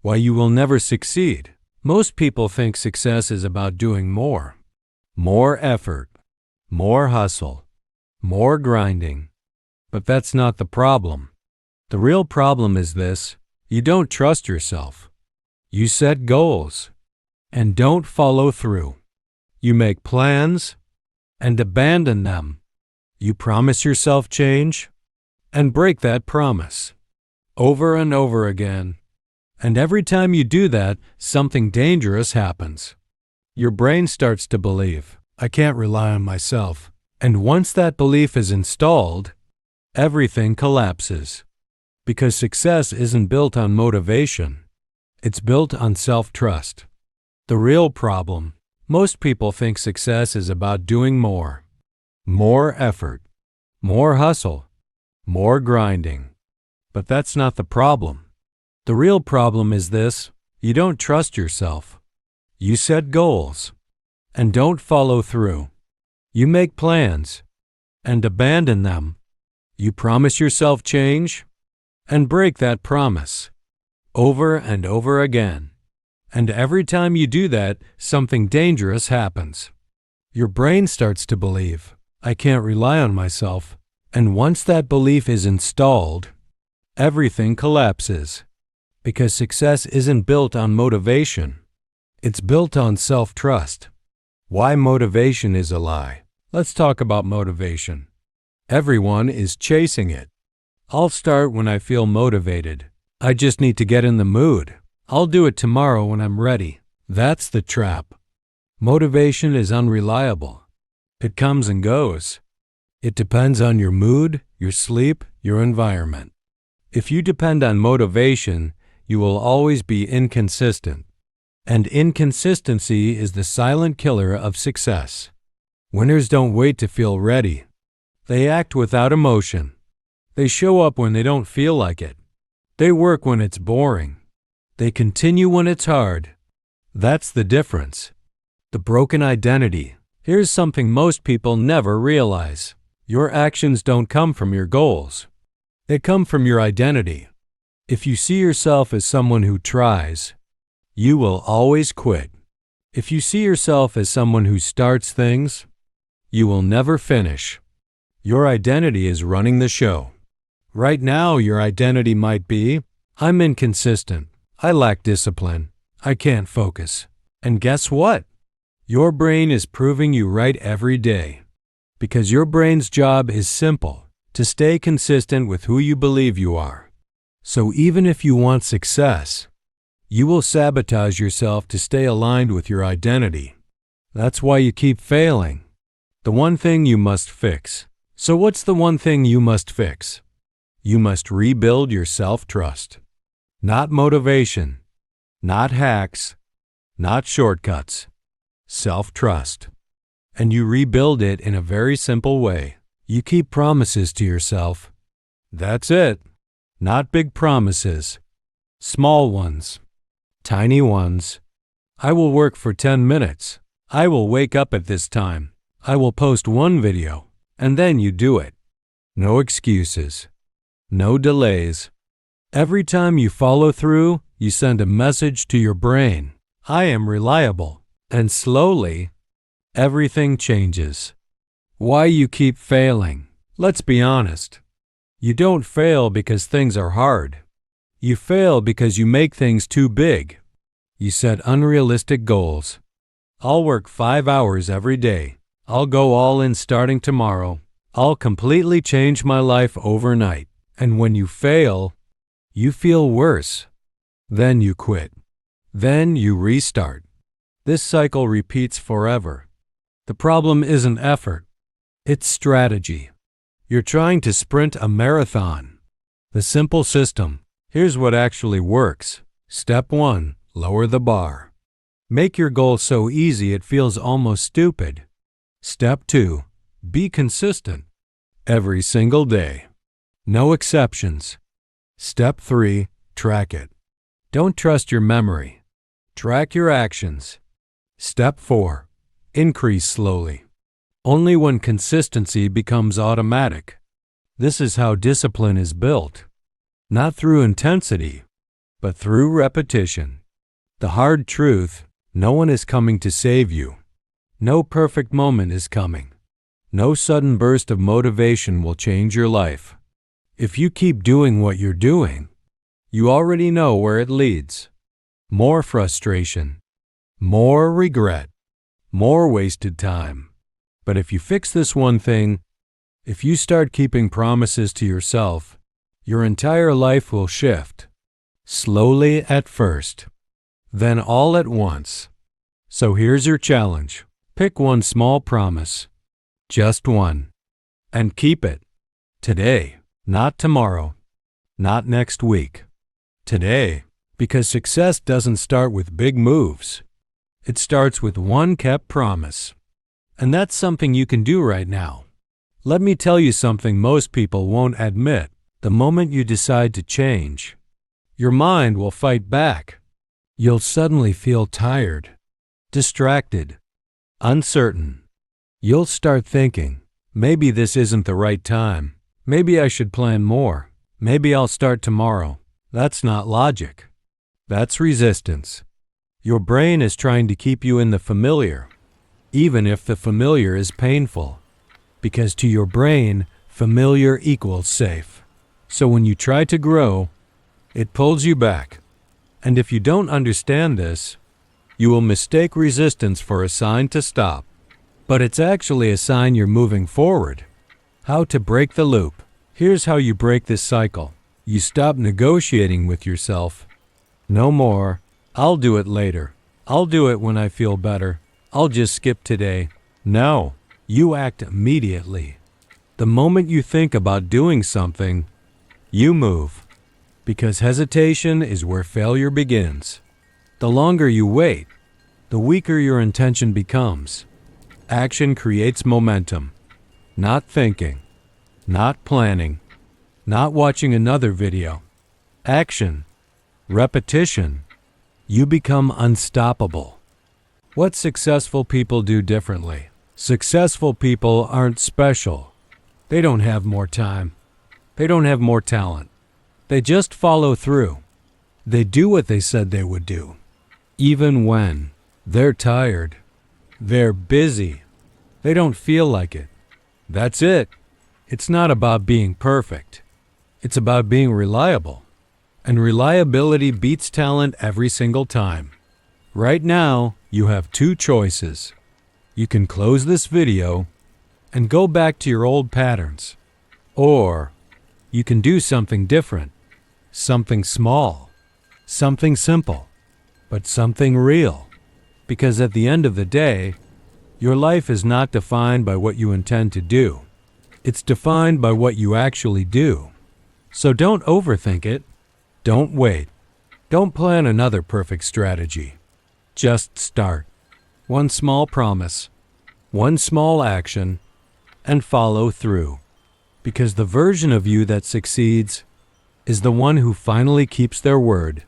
Why you will never succeed. Most people think success is about doing more. More effort, more hustle, more grinding. But that's not the problem. The real problem is this: you don't trust yourself. You set goals and don't follow through. You make plans and abandon them. You promise yourself change and break that promise over and over again. And every time you do that, something dangerous happens. Your brain starts to believe, I can't rely on myself. And once that belief is installed, everything collapses. Because success isn't built on motivation. It's built on self-trust. The real problem: most people think success is about doing more. More effort, more hustle, more grinding. But that's not the problem. The real problem is this: you don't trust yourself. You set goals and don't follow through. You make plans and abandon them. You promise yourself change and break that promise over and over again. And every time you do that, something dangerous happens. Your brain starts to believe, I can't rely on myself. And once that belief is installed, everything collapses. Because success isn't built on motivation. It's built on self-trust. Why motivation is a lie. Let's talk about motivation. Everyone is chasing it. I'll start when I feel motivated. I just need to get in the mood. I'll do it tomorrow when I'm ready. That's the trap. Motivation is unreliable. It comes and goes. It depends on your mood, your sleep, your environment. If you depend on motivation, you will always be inconsistent. And inconsistency is the silent killer of success. Winners don't wait to feel ready. They act without emotion. They show up when they don't feel like it. They work when it's boring. They continue when it's hard. That's the difference. The broken identity. Here's something most people never realize. Your actions don't come from your goals. They come from your identity. If you see yourself as someone who tries, you will always quit. If you see yourself as someone who starts things, you will never finish. Your identity is running the show. Right now, your identity might be, I'm inconsistent. I lack discipline. I can't focus. And guess what? Your brain is proving you right every day. Because your brain's job is simple, to stay consistent with who you believe you are. So even if you want success, you will sabotage yourself to stay aligned with your identity. That's why you keep failing. The one thing you must fix. So what's the one thing you must fix? You must rebuild your self-trust. Not motivation, not hacks, not shortcuts. Self-trust. And you rebuild it in a very simple way. You keep promises to yourself. That's it. Not big promises. Small ones. Tiny ones. I will work for 10 minutes. I will wake up at this time. I will post one video. And then you do it. No excuses. No delays. Every time you follow through, you send a message to your brain. I am reliable. And slowly, everything changes. Why you keep failing? Let's be honest. You don't fail because things are hard. You fail because you make things too big. You set unrealistic goals. I'll work 5 hours every day. I'll go all in starting tomorrow. I'll completely change my life overnight. And when you fail, you feel worse. Then you quit. Then you restart. This cycle repeats forever. The problem isn't effort. It's strategy. You're trying to sprint a marathon. The simple system. Here's what actually works. Step 1. Lower the bar. Make your goal so easy it feels almost stupid. Step 2. Be consistent. Every single day. No exceptions. Step 3. Track it. Don't trust your memory. Track your actions. Step 4. Increase slowly. Only when consistency becomes automatic. This is how discipline is built. Not through intensity, but through repetition. The hard truth: no one is coming to save you. No perfect moment is coming. No sudden burst of motivation will change your life. If you keep doing what you're doing, you already know where it leads. More frustration, more regret, more wasted time. But if you fix this one thing, if you start keeping promises to yourself, your entire life will shift. Slowly at first, then all at once. So here's your challenge. Pick one small promise, just one, and keep it. Today, not tomorrow, not next week. Today, because success doesn't start with big moves. It starts with one kept promise. And that's something you can do right now. Let me tell you something most people won't admit. The moment you decide to change, your mind will fight back. You'll suddenly feel tired, distracted, uncertain. You'll start thinking, maybe this isn't the right time. Maybe I should plan more. Maybe I'll start tomorrow. That's not logic. That's resistance. Your brain is trying to keep you in the familiar, even if the familiar is painful. Because to your brain, familiar equals safe. So when you try to grow, it pulls you back. And if you don't understand this, you will mistake resistance for a sign to stop. But it's actually a sign you're moving forward. How to break the loop. Here's how you break this cycle. You stop negotiating with yourself. No more, I'll do it later. I'll do it when I feel better. I'll just skip today. No, you act immediately. The moment you think about doing something, you move. Because hesitation is where failure begins. The longer you wait, the weaker your intention becomes. Action creates momentum. Not thinking, not planning, not watching another video. Action, repetition. You become unstoppable. What successful people do differently? Successful people aren't special. They don't have more time. They don't have more talent. They just follow through. They do what they said they would do. Even when they're tired, they're busy, they don't feel like it. That's it. It's not about being perfect. It's about being reliable. And reliability beats talent every single time. Right now, you have two choices. You can close this video and go back to your old patterns. Or you can do something different, something small, something simple, but something real. Because at the end of the day, your life is not defined by what you intend to do. It's defined by what you actually do. So don't overthink it. Don't wait. Don't plan another perfect strategy. Just start. One small promise, one small action, and follow through. Because the version of you that succeeds is the one who finally keeps their word.